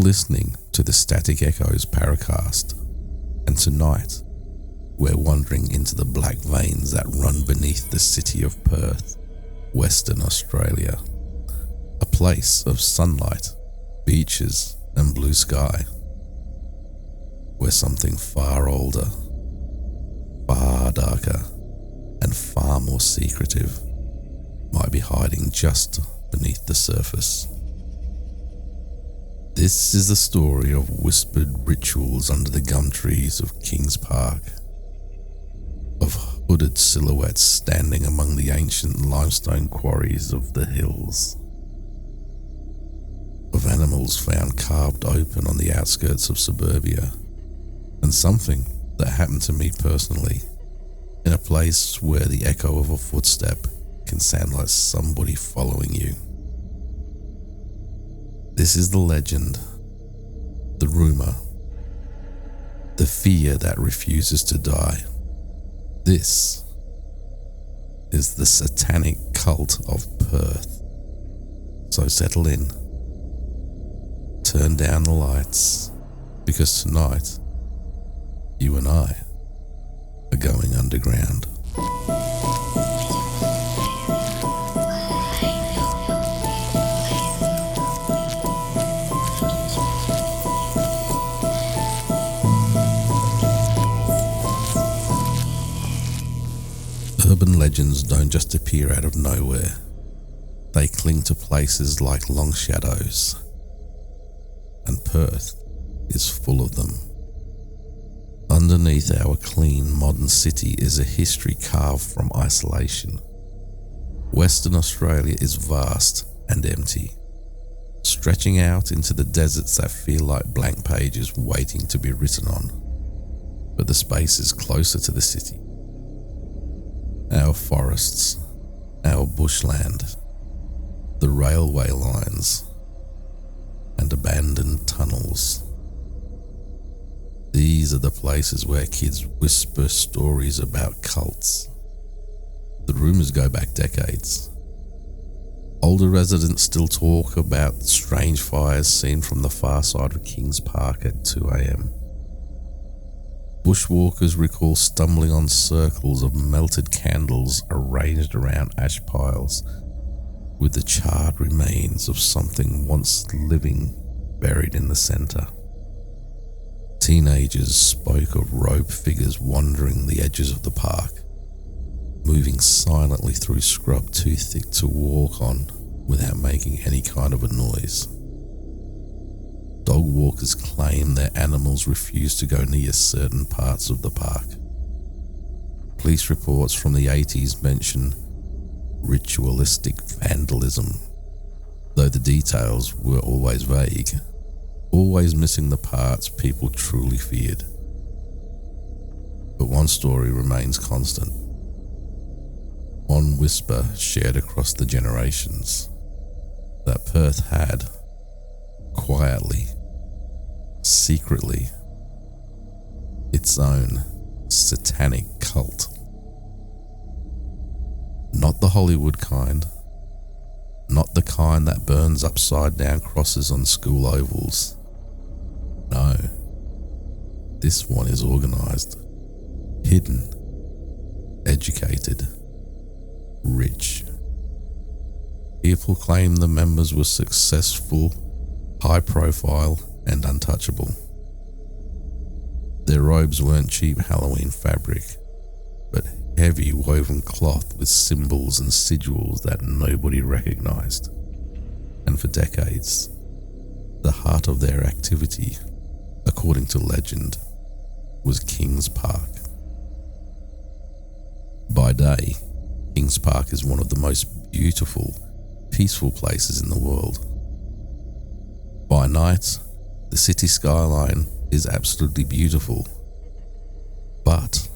listening to the Static Echoes Paracast, and tonight we're wandering into the black veins that run beneath the city of Perth, Western Australia, a place of sunlight, beaches and blue sky, where something far older, far darker and far more secretive might be hiding just beneath the surface. This is the story of whispered rituals under the gum trees of Kings Park, of hooded silhouettes standing among the ancient limestone quarries of the hills, of animals found carved open on the outskirts of suburbia, and something that happened to me personally, in a place where the echo of a footstep can sound like somebody following you. This is the legend, the rumour, the fear that refuses to die. This is the Satanic Cult of Perth. So settle in, turn down the lights, because tonight, you and I are going underground. Urban legends don't just appear out of nowhere. They cling to places like long shadows, and Perth is full of them. Underneath our clean modern city is a history carved from isolation. Western Australia is vast and empty, stretching out into the deserts that feel like blank pages waiting to be written on. But the space is closer to the city. Our forests, our bushland, the railway lines, and abandoned tunnels. These are the places where kids whisper stories about cults. The rumours go back decades. Older residents still talk about strange fires seen from the far side of Kings Park at 2 a.m. Bushwalkers recall stumbling on circles of melted candles arranged around ash piles, with the charred remains of something once living buried in the centre. Teenagers spoke of robed figures wandering the edges of the park, moving silently through scrub too thick to walk on without making any kind of a noise. Dog walkers claim their animals refuse to go near certain parts of the park. Police reports from the 80s mention ritualistic vandalism, though the details were always vague, always missing the parts people truly feared. But one story remains constant. One whisper shared across the generations, that Perth had, quietly, secretly, its own satanic cult. Not the Hollywood kind, not the kind that burns upside down crosses on school ovals. No, this one is organised, hidden, educated, rich. People claim the members were successful, high profile and untouchable. Their robes weren't cheap Halloween fabric, but heavy woven cloth with symbols and sigils that nobody recognised. And for decades, the heart of their activity, according to legend, was Kings Park. By day, Kings Park is one of the most beautiful, peaceful places in the world. By night, the city skyline is absolutely beautiful, but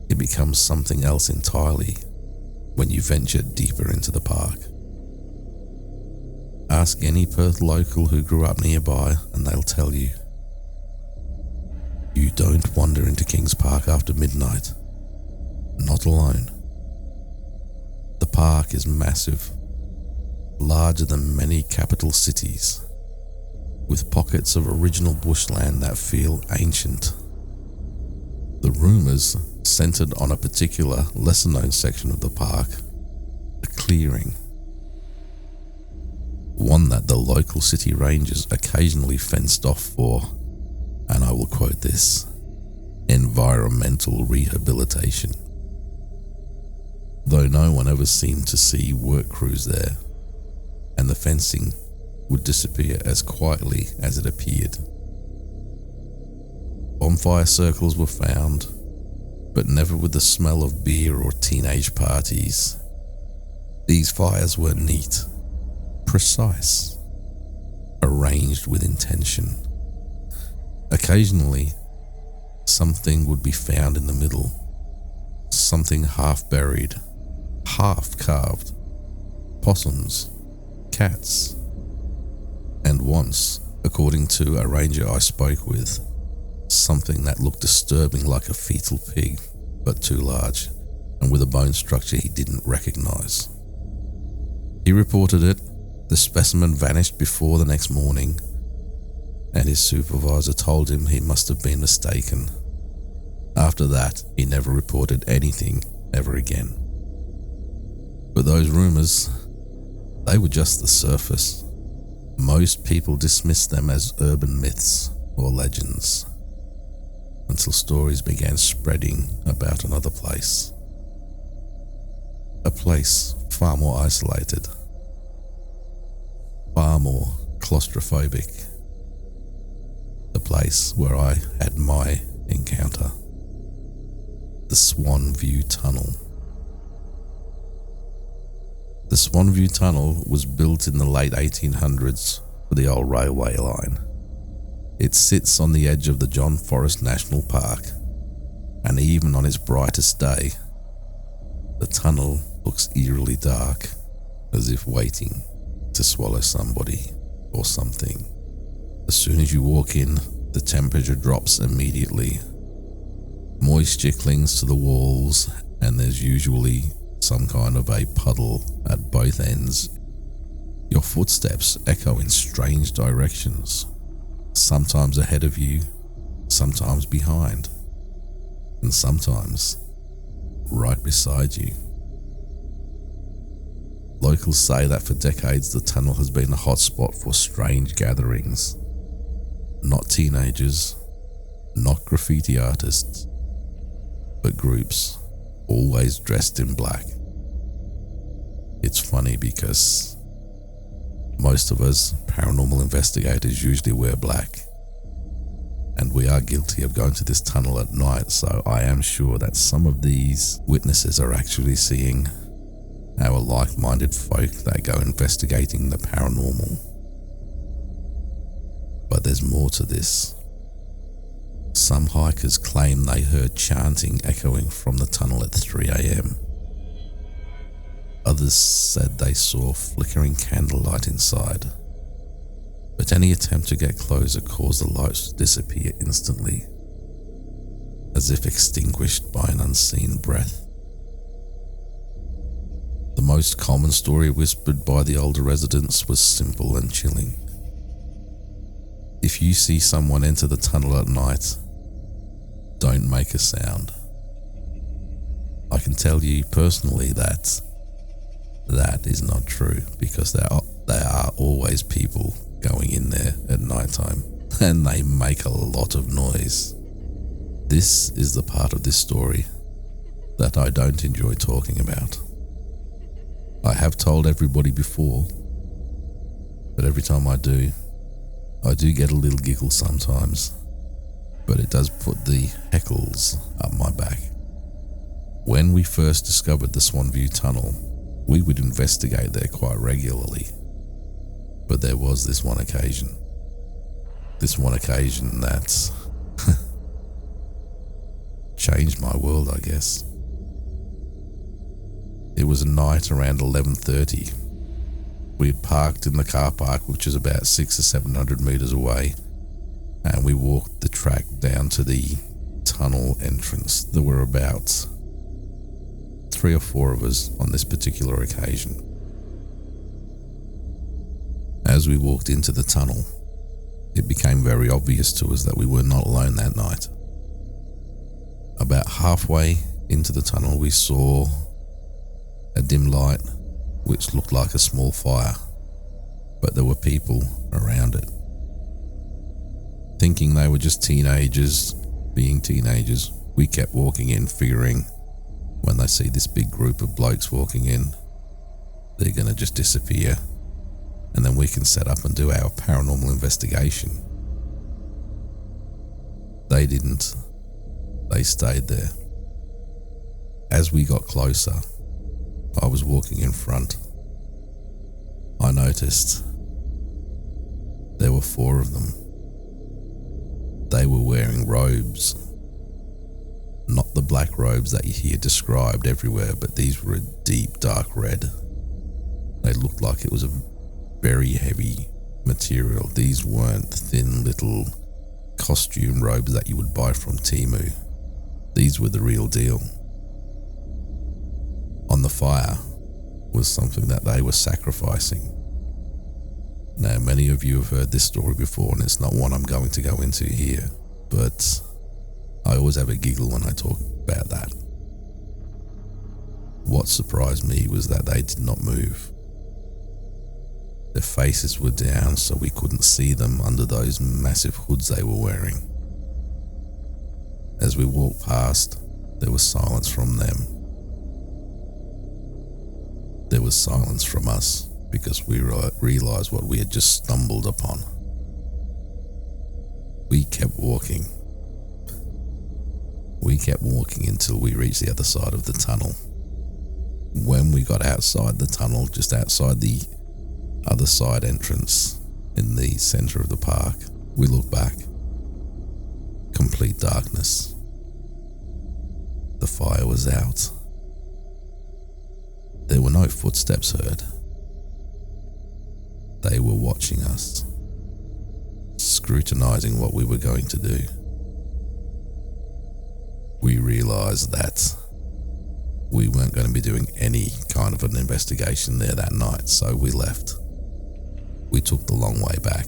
it becomes something else entirely when you venture deeper into the park. Ask any Perth local who grew up nearby and they'll tell you, you don't wander into Kings Park after midnight, not alone. The park is massive, larger than many capital cities. with pockets of original bushland that feel ancient. The rumours centred on a particular lesser-known section of the park, a clearing, one that the local city rangers occasionally fenced off for, and I will quote this, environmental rehabilitation. Though no one ever seemed to see work crews there, and the fencing would disappear as quietly as it appeared. Bonfire circles were found, but never with the smell of beer or teenage parties. These fires were neat, precise, arranged with intention. Occasionally, something would be found in the middle, something half buried, half carved, possums, cats, and once, according to a ranger I spoke with, something that looked disturbing like a fetal pig, but too large, and with a bone structure he didn't recognize. He reported it, the specimen vanished before the next morning, and his supervisor told him he must have been mistaken. After that, he never reported anything ever again. But those rumours, they were just the surface. Most people dismissed them as urban myths or legends, until stories began spreading about another place. A place far more isolated, far more claustrophobic. The place where I had my encounter. The Swan View Tunnel. The Swan View Tunnel was built in the late 1800s for the old railway line. It sits on the edge of the John Forrest National Park, and even on its brightest day, the tunnel looks eerily dark, as if waiting to swallow somebody or something. As soon as you walk in, the temperature drops immediately. Moisture clings to the walls, and there's usually some kind of a puddle at both ends. Your footsteps echo in strange directions, sometimes ahead of you, sometimes behind, and sometimes right beside you. Locals say that for decades the tunnel has been a hotspot for strange gatherings. Not teenagers, not graffiti artists, but groups, always dressed in black. It's funny because most of us paranormal investigators usually wear black, and we are guilty of going to this tunnel at night, so I am sure that some of these witnesses are actually seeing our like-minded folk that go investigating the paranormal. But there's more to this. Some hikers claim they heard chanting echoing from the tunnel at 3 a.m. Others said they saw flickering candlelight inside, but any attempt to get closer caused the lights to disappear instantly, as if extinguished by an unseen breath. The most common story whispered by the older residents was simple and chilling. If you see someone enter the tunnel at night, don't make a sound. I can tell you personally that is not true, because there are always people going in there at nighttime, and they make a lot of noise. This is the part of this story that I don't enjoy talking about. I have told everybody before, but every time I do get a little giggle sometimes, but it does put the heckles up my back. When we first discovered the Swan View Tunnel, we would investigate there quite regularly, but there was this one occasion that changed my world, I guess. It was a night around 11:30. We had parked in the car park, which is about 600 or 700 meters away, and we walked the track down to the tunnel entrance. There were about 3 or 4 of us on this particular occasion. As we walked into the tunnel, It became very obvious to us that we were not alone that night. About halfway into the tunnel, we saw a dim light which looked like a small fire, but there were people around it. Thinking they were just teenagers being teenagers, we kept walking in, figuring when they see this big group of blokes walking in, they're going to just disappear, and then we can set up and do our paranormal investigation. They didn't. They stayed there. As we got closer, I was walking in front. I noticed there were 4 of them. They were wearing robes. Not the black robes that you hear described everywhere, but these were a deep dark red. They looked like it was a very heavy material. These weren't thin little costume robes that you would buy from Temu. These were the real deal. On the fire was something that they were sacrificing. Now, many of you have heard this story before, and it's not one I'm going to go into here, but I always have a giggle when I talk about that. What surprised me was that they did not move. Their faces were down, so we couldn't see them under those massive hoods they were wearing. As we walked past, there was silence from them. There was silence from us, because we realized what we had just stumbled upon. We kept walking. We kept walking until we reached the other side of the tunnel. When we got outside the tunnel, just outside the other side entrance in the center of the park, we looked back. Complete darkness. The fire was out. There were no footsteps heard. They were watching us, scrutinizing what we were going to do. We realized that we weren't going to be doing any kind of an investigation there that night, so we left. We took the long way back.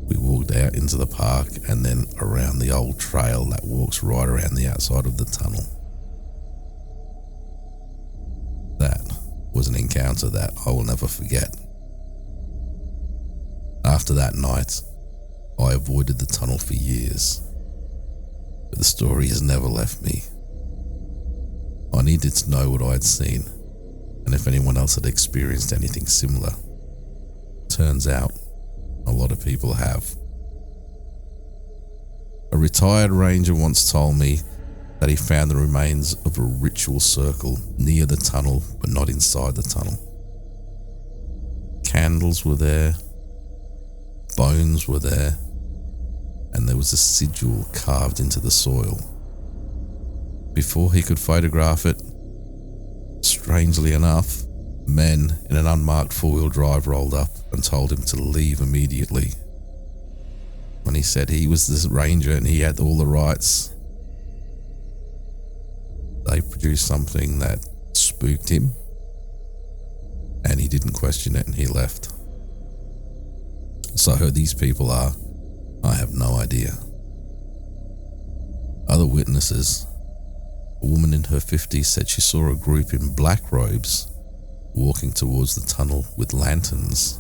We walked out into the park and then around the old trail that walks right around the outside of the tunnel. That was an encounter that I will never forget. After that night, I avoided the tunnel for years, but the story has never left me. I needed to know what I had seen, and if anyone else had experienced anything similar. Turns out, a lot of people have. A retired ranger once told me that he found the remains of a ritual circle near the tunnel, but not inside the tunnel. Candles were there, bones were there, and there was a sigil carved into the soil. Before he could photograph it, strangely enough, men in an unmarked four-wheel drive rolled up and told him to leave immediately. When he said he was this ranger and he had all the rights, they produced something that spooked him, and he didn't question it and he left. So who these people are, I have no idea. Other witnesses, a woman in her 50s said she saw a group in black robes walking towards the tunnel with lanterns.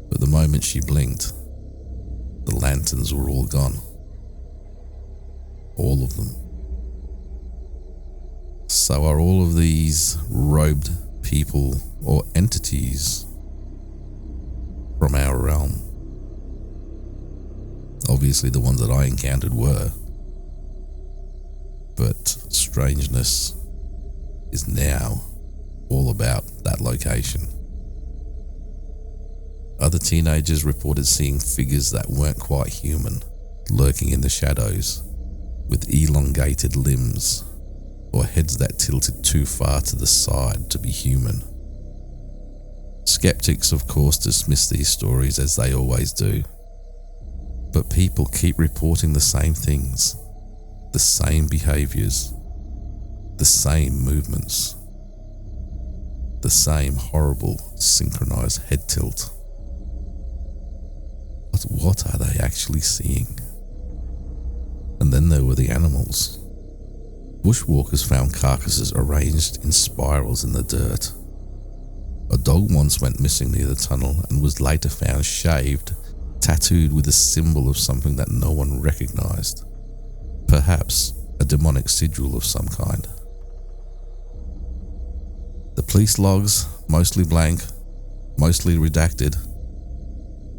But the moment she blinked, the lanterns were all gone. All of them. So are all of these robed people or entities from our realm? Obviously the ones that I encountered were. But strangeness is now all about that location. Other teenagers reported seeing figures that weren't quite human, lurking in the shadows, with elongated limbs, or heads that tilted too far to the side to be human. Skeptics, of course, dismiss these stories as they always do. But people keep reporting the same things, the same behaviors, the same movements, the same horrible synchronized head tilt. But what are they actually seeing? And then there were the animals. Bushwalkers found carcasses arranged in spirals in the dirt. A dog once went missing near the tunnel and was later found shaved, tattooed with a symbol of something that no one recognized. Perhaps a demonic sigil of some kind. The police logs, mostly blank, mostly redacted,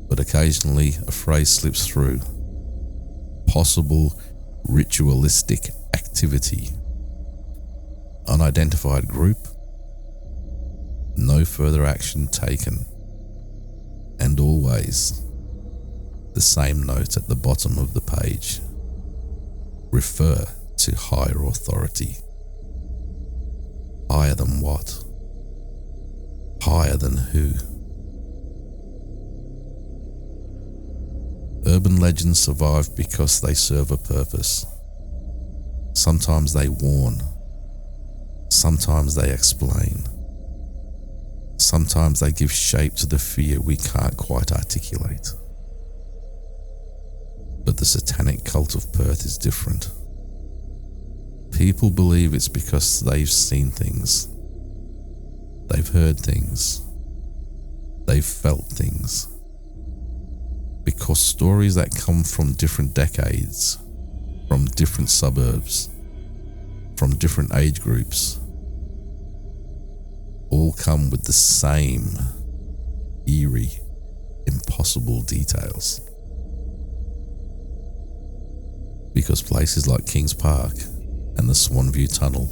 but occasionally a phrase slips through. Possible ritualistic activity. Unidentified group. No further action taken. And always the same note at the bottom of the page. Refer to higher authority. Higher than what? Higher than who? Urban legends survive because they serve a purpose. Sometimes they warn. Sometimes they explain. Sometimes they give shape to the fear we can't quite articulate. But the Satanic Cult of Perth is different. People believe it's because they've seen things. They've heard things. They've felt things. Because stories that come from different decades, from different suburbs, from different age groups, all come with the same eerie, impossible details. Because places like Kings Park and the Swanview Tunnel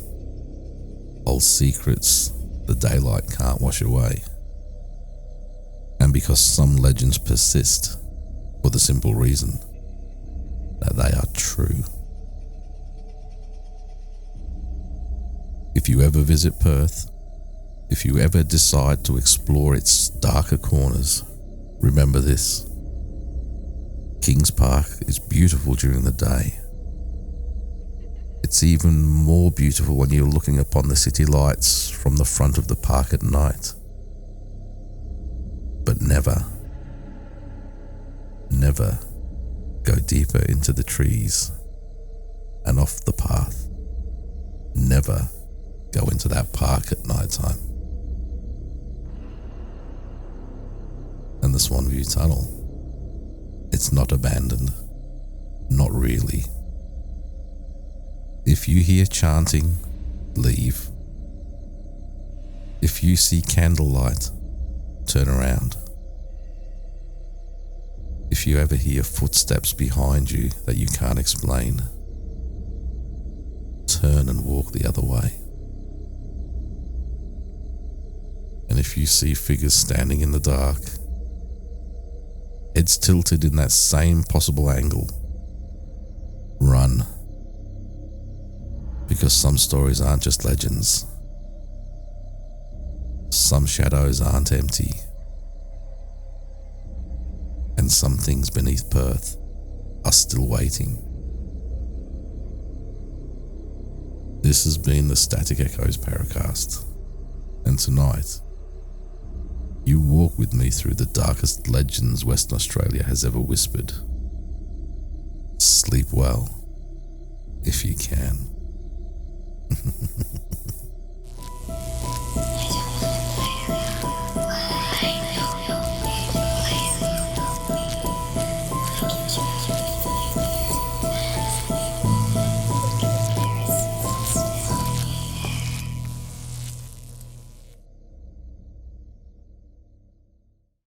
hold secrets the daylight can't wash away. And because some legends persist for the simple reason that they are true. If you ever visit Perth, if you ever decide to explore its darker corners, remember this. Kings Park is beautiful during the day. It's even more beautiful when you're looking upon the city lights from the front of the park at night. But never go deeper into the trees and off the path. Never go into that park at night time. And the Swanview Tunnel, it's not abandoned. Not really. If you hear chanting, leave. If you see candlelight, turn around. If you ever hear footsteps behind you that you can't explain, turn and walk the other way. And if you see figures standing in the dark, heads tilted in that same possible angle, run. Because some stories aren't just legends. Some shadows aren't empty. And some things beneath Perth are still waiting. This has been the Static Echoes Paracast. And tonight, you walk with me through the darkest legends Western Australia has ever whispered. Sleep well, if you can.